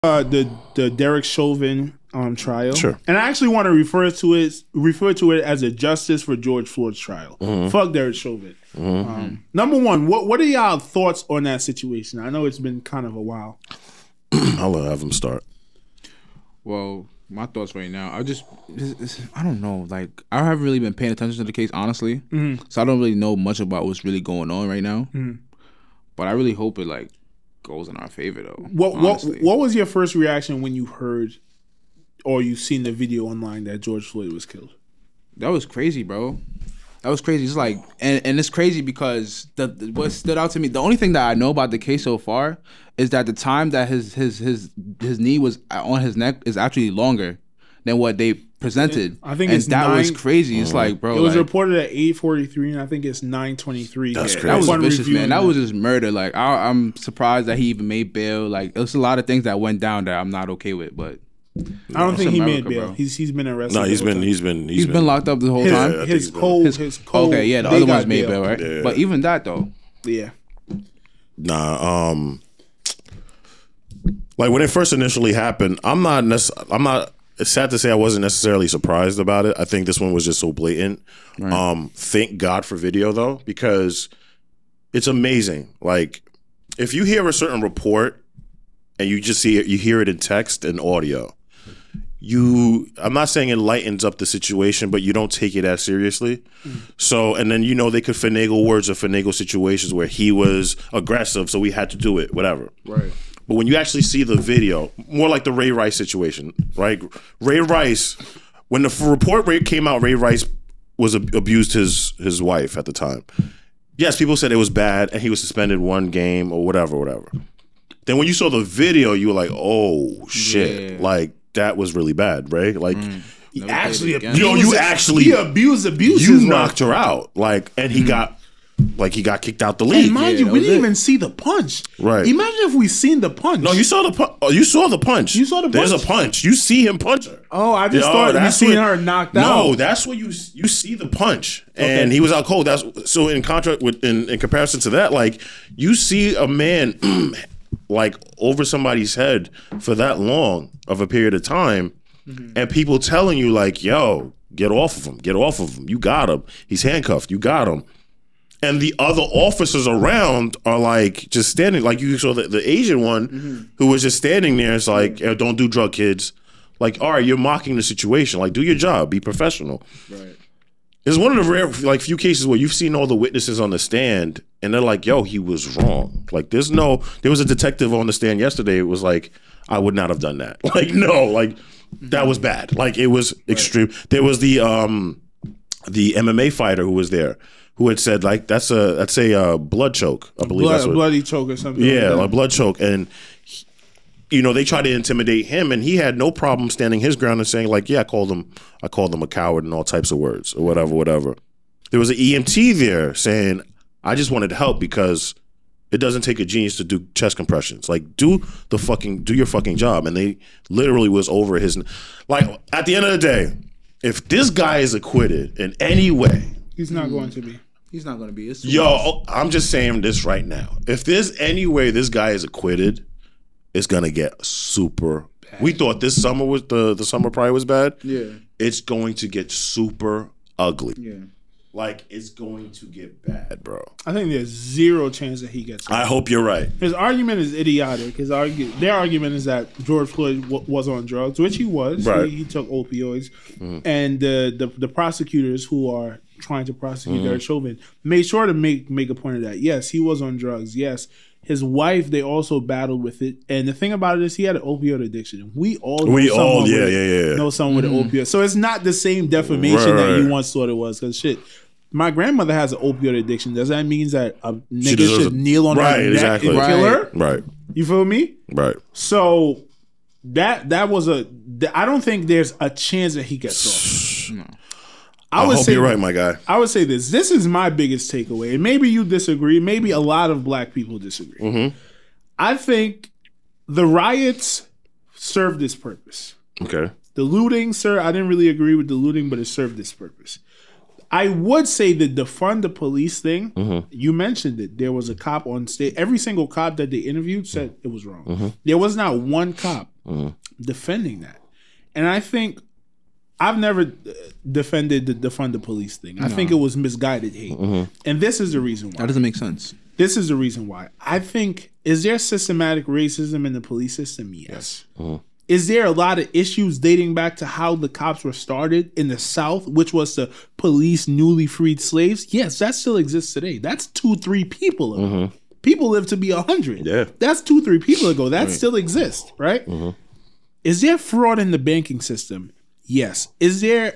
the Derek Chauvin trial. Sure. And I actually want to refer to it as a justice for George Floyd's trial. Fuck Derek Chauvin. Number one, what are y'all thoughts on that situation? I know it's been kind of a while. I'll have him start. Well, my thoughts right now, I don't know. Like, I haven't really been paying attention to the case, honestly. So I don't really know much about what's really going on right now. But I really hope it like goes in our favor, though. What was your first reaction when you heard or you seen the video online that George Floyd was killed? That was crazy, bro. That was crazy. It's like, and it's crazy because what stood out to me, the only thing that I know about the case so far is that the time that his knee was on his neck is actually longer than what they presented. I think was crazy. It's like, bro, it was reported at 8:43, and I think it's 9:23. That's crazy. That was vicious, man. That was just murder. Like, I'm surprised that he even made bail. Like, there's a lot of things that went down that I'm not okay with, but. I don't think he made bail. Bro. He's been arrested. No, he's been locked up the whole time. His cold. Okay, yeah, the other ones made bail, right? Yeah. But even that though. Yeah. Nah. Like when it first initially happened, I'm not. It's sad to say I wasn't necessarily surprised about it. I think this one was just so blatant. Right. Thank God for video though, because it's amazing. Like if you hear a certain report and you just see it, you hear it in text and audio. I'm not saying it lightens up the situation, but you don't take it as seriously. So, and then, they could finagle words or finagle situations where he was aggressive, so we had to do it, whatever. Right. But when you actually see the video, more like the Ray Rice situation, right? Ray Rice, when the report came out, Ray Rice abused his wife at the time. Yes, people said it was bad, and he was suspended one game or whatever. Then when you saw the video, you were like, oh, shit. Yeah. Like, that was really bad, right? Like, he actually abused. He abused. You knocked her out. Like, and he got kicked out the league. And mind you, we didn't even see the punch. Right. Imagine if we seen the punch. No, you saw the punch. Oh, you saw the punch. You saw the punch? There's a punch. You see him punch her. Oh, I just thought you seen her knocked out. No, that's where you see the punch. And he was out cold. So in contrast in comparison to that, like, you see a man like over somebody's head for that long of a period of time, and people telling you like, yo, get off of him, you got him, he's handcuffed, you got him. And the other officers around are like just standing, like you saw the Asian one who was just standing there. It's like, don't do drug, kids. Like, all right, you're mocking the situation. Like, do your job, be professional. Right. It's one of the rare, like, few cases where you've seen all the witnesses on the stand and they're like, yo, he was wrong. Like, there was a detective on the stand yesterday. It was like, I would not have done that. Like, no, like, that was bad. Like, it was extreme. There was the MMA fighter who was there who had said, like, that's a blood choke. I believe that's what, bloody choke or something. Yeah, like blood choke. And they tried to intimidate him, and he had no problem standing his ground and saying, like, yeah, I called him a coward and all types of words or whatever. There was an EMT there saying, I just wanted to help because it doesn't take a genius to do chest compressions. Like, do your fucking job. And they literally was over his, like, at the end of the day, if this guy is acquitted in any way, he's not going to be. He's not going to be. I'm just saying this right now. If there's any way this guy is acquitted, it's gonna get super bad. We thought this summer was the summer probably was bad. Yeah. It's going to get super ugly. Yeah. Like, it's going to get bad, bro. I think there's zero chance that he gets it. I hope you're right. His argument is idiotic. Their argument is that George Floyd was on drugs, which he was. Right. He took opioids. And the prosecutors who are trying to prosecute Derek Chauvin made sure to make a point of that. Yes, he was on drugs. Yes. His wife, they also battled with it. And the thing about it is he had an opioid addiction. We all know someone with an opioid. So it's not the same defamation that you once thought it was. Because shit, my grandmother has an opioid addiction. Does that mean that a nigga should kneel on her neck and kill her? Right. You feel me? Right. So that was I don't think there's a chance that he gets off. No. I hope you're right, my guy. I would say this. This is my biggest takeaway. And maybe you disagree. Maybe a lot of black people disagree. I think the riots served this purpose. Okay. The looting, sir, I didn't really agree with the looting, but it served this purpose. I would say that the defund the police thing, you mentioned it. There was a cop on stage. Every single cop that they interviewed said it was wrong. There was not one cop defending that. And I think I've never defended the defund the police thing. I think it was misguided hate. And this is the reason why. That doesn't make sense. This is the reason why. I think, is there systematic racism in the police system? Yes. Is there a lot of issues dating back to how the cops were started in the South, which was to police newly freed slaves? Yes, that still exists today. That's 2-3 people ago. People live to be 100. Yeah. That's 2-3 people ago. That still exists, right? Is there fraud in the banking system? Yes. Is there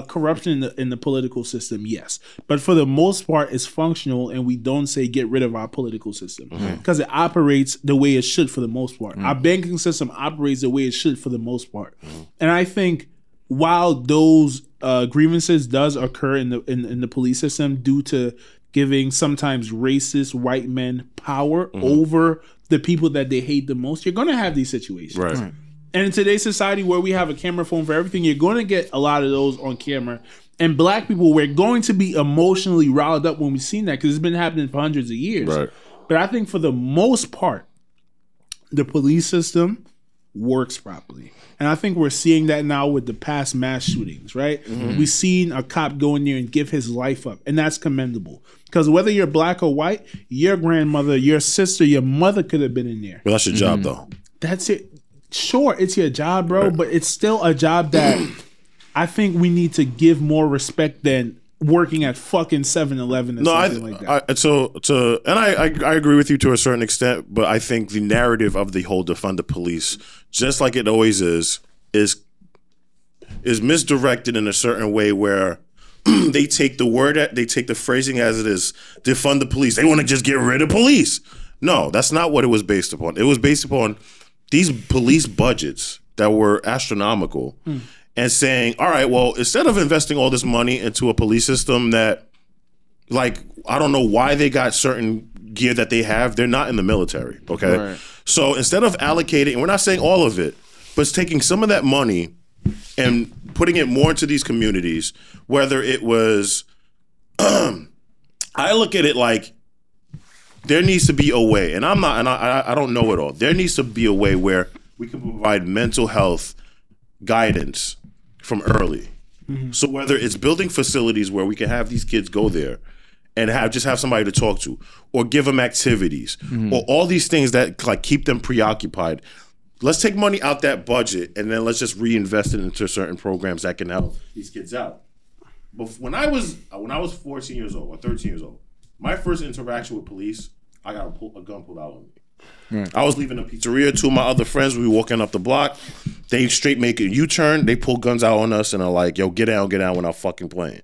corruption in the political system? Yes. But for the most part, it's functional, and we don't say get rid of our political system because it operates the way it should for the most part. Our banking system operates the way it should for the most part. And I think while those grievances does occur in the police system due to giving sometimes racist white men power over the people that they hate the most, you're going to have these situations. Right. And in today's society where we have a camera phone for everything, you're going to get a lot of those on camera. And black people, we're going to be emotionally riled up when we've seen that because it's been happening for hundreds of years. Right. But I think for the most part, the police system works properly. And I think we're seeing that now with the past mass shootings, right? We've seen a cop go in there and give his life up. And that's commendable. Because whether you're black or white, your grandmother, your sister, your mother could have been in there. But that's your job, though. That's it. Sure, it's your job, bro, but it's still a job that I think we need to give more respect than working at fucking 7-Eleven or something like that. I agree with you to a certain extent, but I think the narrative of the whole defund the police, just like it always is misdirected in a certain way where they take the phrasing as it is, defund the police. They want to just get rid of police. No, that's not what it was based upon. It was based upon these police budgets that were astronomical and saying, all right, well, instead of investing all this money into a police system that, like, I don't know why they got certain gear that they have, they're not in the military, okay? Right. So instead of allocating, and we're not saying all of it, but it's taking some of that money and putting it more into these communities, whether it was, I look at it like, there needs to be a way, and I don't know it all. There needs to be a way where we can provide mental health guidance from early. So whether it's building facilities where we can have these kids go there and have somebody to talk to, or give them activities, or all these things that like keep them preoccupied. Let's take money out that budget and then let's just reinvest it into certain programs that can help these kids out. But when I was 14 years old or 13 years old, my first interaction with police, I got a gun pulled out on me. Right. I was leaving a pizzeria. Two of my other friends, we were walking up the block. They straight make a U-turn. They pull guns out on us and are like, yo, get down, we're not fucking playing.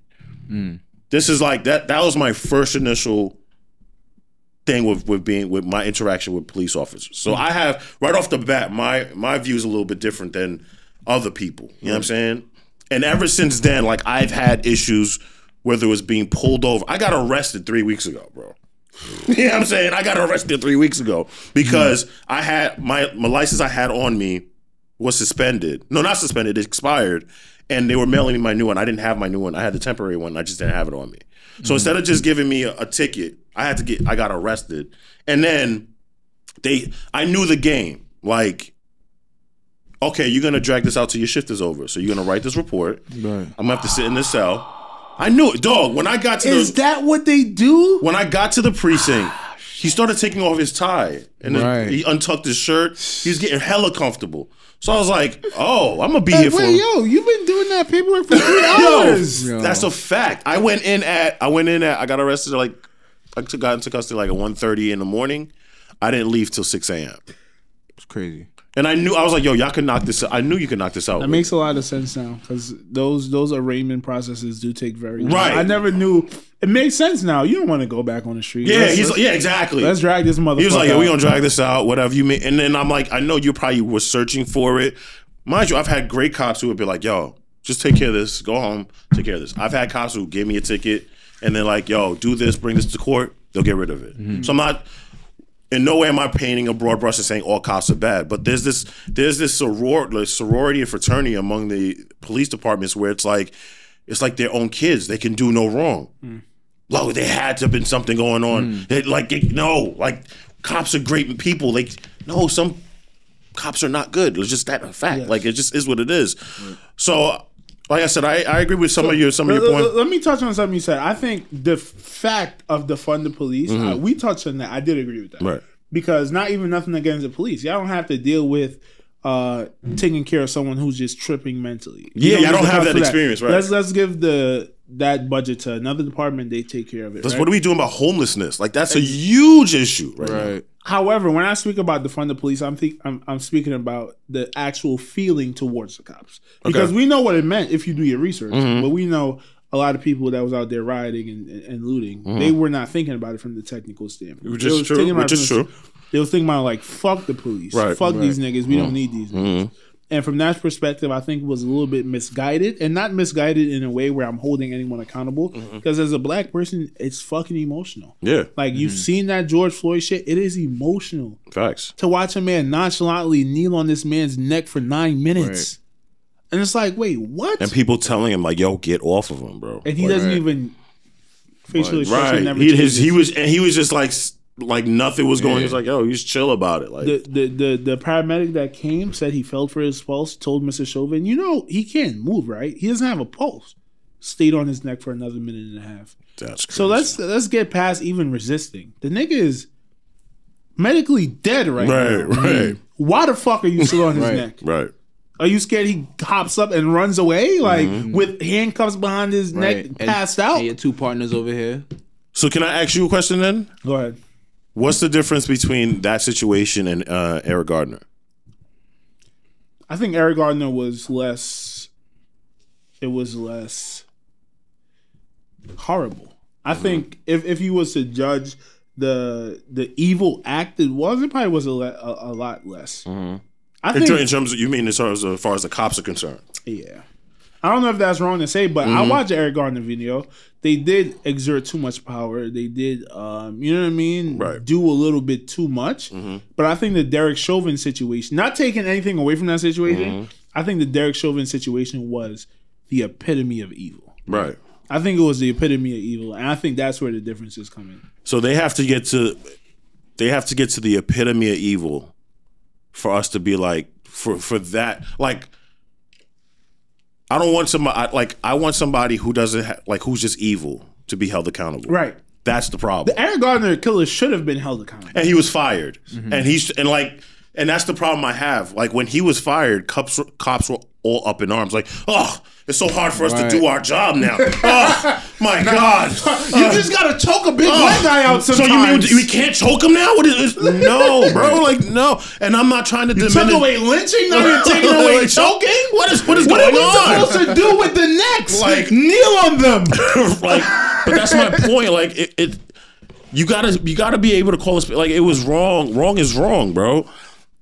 This is like, that was my first initial thing with my interaction with police officers. So I have, right off the bat, my view is a little bit different than other people. You know what I'm saying? And ever since then, like, I've had issues whether it was being pulled over. I got arrested 3 weeks ago, bro. You know what I'm saying? I got arrested 3 weeks ago because I had my license I had on me was suspended. No, not suspended. It expired. And they were mailing me my new one. I didn't have my new one. I had the temporary one. I just didn't have it on me. So instead of just giving me a ticket, I got arrested. And then I knew the game. Like, okay, you're going to drag this out till your shift is over. So you're going to write this report. Right. I'm going to have to sit in this cell. I knew it, dog. When I got to Is that what they do? When I got to the precinct, he started taking off his tie. And then he untucked his shirt. He was getting hella comfortable. So I was like, oh, I'm going to be here for... Wait, yo, you've been doing that paperwork for 3 hours. Yo, that's a fact. I got arrested got into custody like at 1:30 in the morning. I didn't leave till 6 a.m. It's crazy. And I was like, yo, y'all can knock this out. I knew you could knock this out. That makes a lot of sense now because those arraignment processes do take very long. Right. I never knew. It makes sense now. You don't want to go back on the street. Yeah, exactly. Let's drag this motherfucker. He was like, yeah, we're going to drag this out, whatever you mean. And then I'm like, I know you probably were searching for it. Mind you, I've had great cops who would be like, yo, just take care of this. Go home, take care of this. I've had cops who gave me a ticket and then like, yo, do this, bring this to court. They'll get rid of it. Mm-hmm. So I'm not... In no way am I painting a broad brush and saying all cops are bad, but there's this sorority and fraternity among the police departments where it's like their own kids. They can do no wrong. Like there had to have been something going on. Like cops are great people. cops are not good. It's just that a fact. Yes. Like it just is what it is. So, like I said, I agree with some of your points. Let me touch on something you said. I think the fact of defund the police, we touched on that. I did agree with that. Right. Because not even nothing against the police. Y'all don't have to deal with taking care of someone who's just tripping mentally. Yeah, I don't have that for experience, right? Let's give that budget to another department. They take care of it. Right? What are we doing about homelessness? Like that's a huge issue, right? Right. However, when I speak about defund the police, I'm speaking about the actual feeling towards the cops because we know what it meant if you do your research. But we know a lot of people that was out there rioting and looting, they were not thinking about it from the technical standpoint. Which is true. They was thinking about like, fuck the police, fuck these niggas. We don't need these niggas. And from that perspective, I think it was a little bit misguided, and not misguided in a way where I'm holding anyone accountable. Because as a black person, it's fucking emotional. Yeah, like you've seen that George Floyd shit. It is emotional. Facts. To watch a man nonchalantly kneel on this man's neck for 9 minutes, and it's like, wait, what? And people telling him like, "Yo, get off of him, bro." And he doesn't even facial expression. Never he was just like nothing was going. He was like, "Yo, he's chill about it." Like the paramedic that came said he felt for his pulse. Told Mr. Chauvin, he can't move. Right, he doesn't have a pulse. Stayed on his neck for another minute and a half. That's crazy. So let's get past even resisting. The nigga is medically dead right now. Right. Why the fuck are you still on his neck? Right. Are you scared he hops up and runs away with handcuffs behind his neck, passed out? And your two partners over here. So can I ask you a question then? Go ahead. What's the difference between that situation and Eric Gardner? I think Eric Gardner was less. It was less horrible. I think if he was to judge the evil act it probably was a lot less. I think in terms of, you mean as far as the cops are concerned? Yeah. I don't know if that's wrong to say, but I watched the Eric Gardner video. They did exert too much power. They did, you know what I mean? Right. Do a little bit too much. But I think the Derek Chauvin situation, not taking anything away from that situation, I think the Derek Chauvin situation was the epitome of evil. Right. I think it was the epitome of evil, and I think that's where the difference is coming. So they have to get to the epitome of evil for us to be like, for that, like, I don't want somebody I want somebody who doesn't who's just evil to be held accountable. Right. That's the problem. The Eric Gardner killer should have been held accountable. And he was fired. And that's the problem I have. Like when he was fired, cops were all up in arms. Like, oh, it's so hard for us to do our job now. Oh my God. You just gotta choke a big white guy out sometimes. So you mean we can't choke him now? What is this? No, bro. Like, no. And I'm not trying to diminish. Took away lynching, now you're taking away choking? What is going on? What are we supposed to do with the necks? Like, kneel on them. But that's my point. Like you gotta be able to call us, like, it was wrong. Wrong is wrong, bro.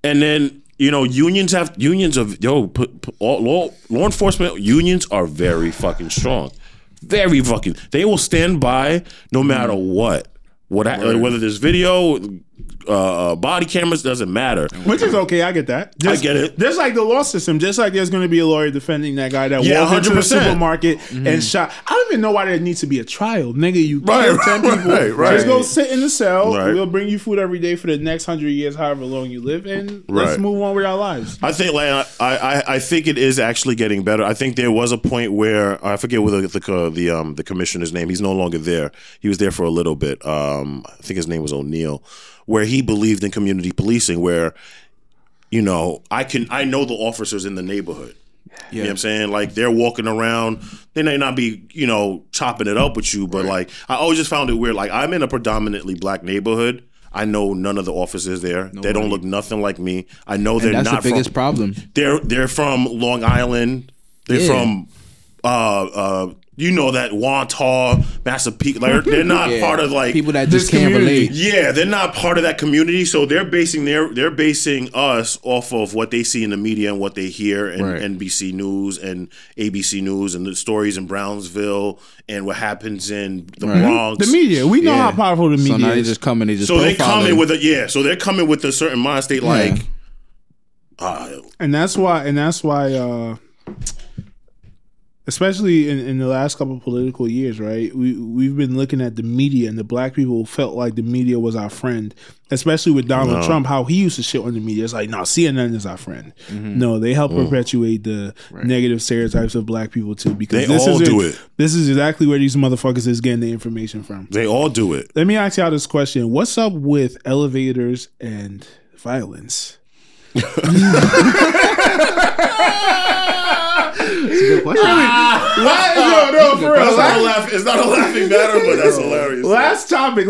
And then, unions of law enforcement unions are very fucking strong. Very fucking. They will stand by no matter what. Whether there's video, body cameras, doesn't matter. Which is okay, I get that. I get it. Just like the law system, just like there's going to be a lawyer defending that guy that walked into the supermarket and shot. I don't even know why there needs to be a trial, nigga. You killed 10 people. Just go sit in the cell. We'll bring you food every day for the next 100 years, however long you live, and let's move on with our lives. I think, I think it is actually getting better. I think there was a point where I forget what the commissioner's name. He's no longer there. He was there for a little bit. I think his name was O'Neill, where he believed in community policing, where, I know the officers in the neighborhood. You know what I'm saying? Like, they're walking around. They may not be, chopping it up with you, but like, I always just found it weird. Like, I'm in a predominantly black neighborhood. I know none of the officers there. Nobody. They don't look nothing like me. I know they're that's not the biggest problem. They're from Long Island. They're from that Wantagh, Massapequa. Like, they're not part of, like, people that just can't relate. Yeah, they're not part of that community. So they're basing us off of what they see in the media and what they hear in NBC News and ABC News and the stories in Brownsville and what happens in the Bronx. The media, we know how powerful the media is. So now they just come in, so they come in with so they're coming with a certain mind state, like, and that's why especially in the last couple of political years, right? We've been looking at the media, and the black people felt like the media was our friend, especially with Donald Trump, how he used to shit on the media. It's like, no, CNN is our friend. No, they help perpetuate the negative stereotypes of black people too, because They all do it. This is exactly where these motherfuckers is getting the information from. They all do it. Let me ask y'all this question. What's up with elevators and violence? That's a good question. No, for real. It's not a laughing matter, but that's hilarious. Last topic.